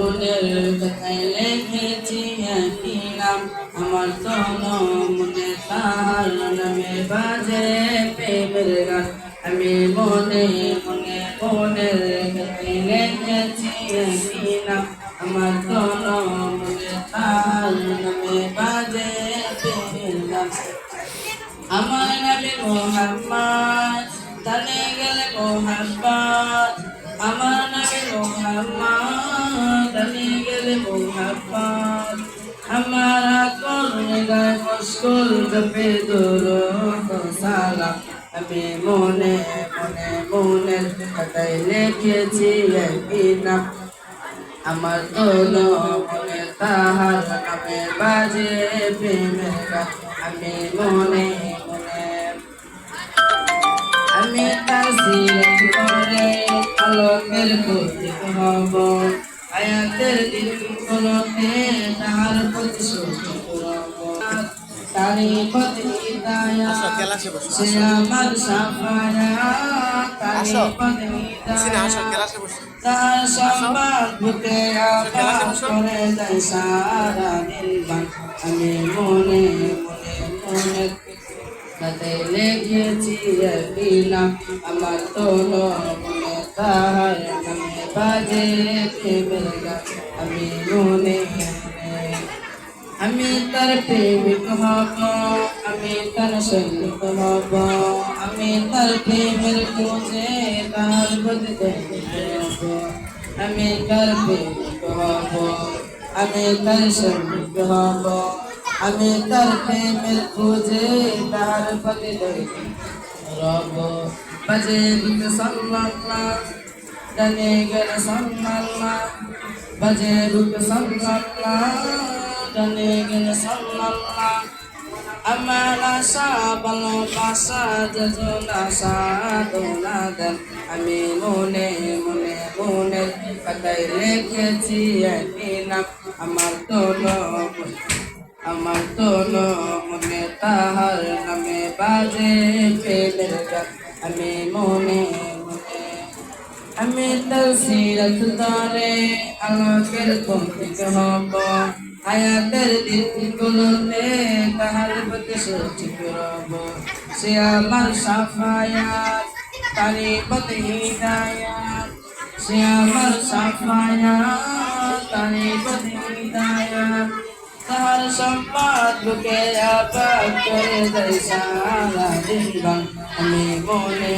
মনের কথায় লিখেছি একই নাম আমার তো মনে তার নামে বাজে প্রেমের গান আমি মনে মনে মনের কথায় লিখেছি একই নাম আমার তো মনে তার নামে বাজে প্রেমের গান আমার নবী মুহাম্মদ জানে গেলে মুহাম্মদ আমার নবী মুহাম্মদ জানে গেলে মুহাম্মদ हमारा कौन गाय मुस्कुल जपे दुरूद सालाम আমি মনে মনে মনের খাতায় লিখেছি একই নাম আমার তোলো মনে তাহার নামে বাজে প্রেমের গান আমি মনে মনে আমি তার সিরত করে আলোকের প্রতীক হব আয়াতের দিনগুলোতে তাহার প্রতিশ্রুতি করব তারি প্রতি হিদায়াত সে আমার সাফায়াত তারি প্রতি হিদায়াত তার সম্মান বুকে আবাদ করে দেয় সারা দিনবান আমি মনে মনে মনে তাতে লিখেছি একই নাম আমার তোলো মনে তাহার নামে বাজে প্রেমের গান আমি মনে মনে আমি তার প্রেমিক হব আমি তার সৈনিক হব আমি তার প্রেমের খোঁজে তার বদলে হব আমি তার প্রেমিক হব আমি তার সৈনিক হব আমি তার প্রেমের খোঁজে তার বদলে রব বাজে বুকে সাল্লাল্লাহ জানে গেলে সাল্লাল্লাহ বাজে বুকে সাল্লাল্লাহ জানে গেলে সাল্লাল্লাহ আমার আশা ভালোবাসা যোজনা সাধনা দেন আমি মনে মনে মনের খাতায় লিখেছি একই নাম আমার তোলো মনে তাহার নামে বাজে প্রেমের গান আমি মনে মনে আমি তার সিরত ধরে আলোকের প্রতীক হব হায়াতের দিনগুলোতে তাহার প্রতিশ্রুতি করব সে আমার সাফায়াত তারি প্রতি হিদায়াত সে আমার সাফায়াত তারি প্রতি হিদায়াত তাহার সম্পদ বুকে আবাদ করে দেয় সারা দিনবান আমি মনে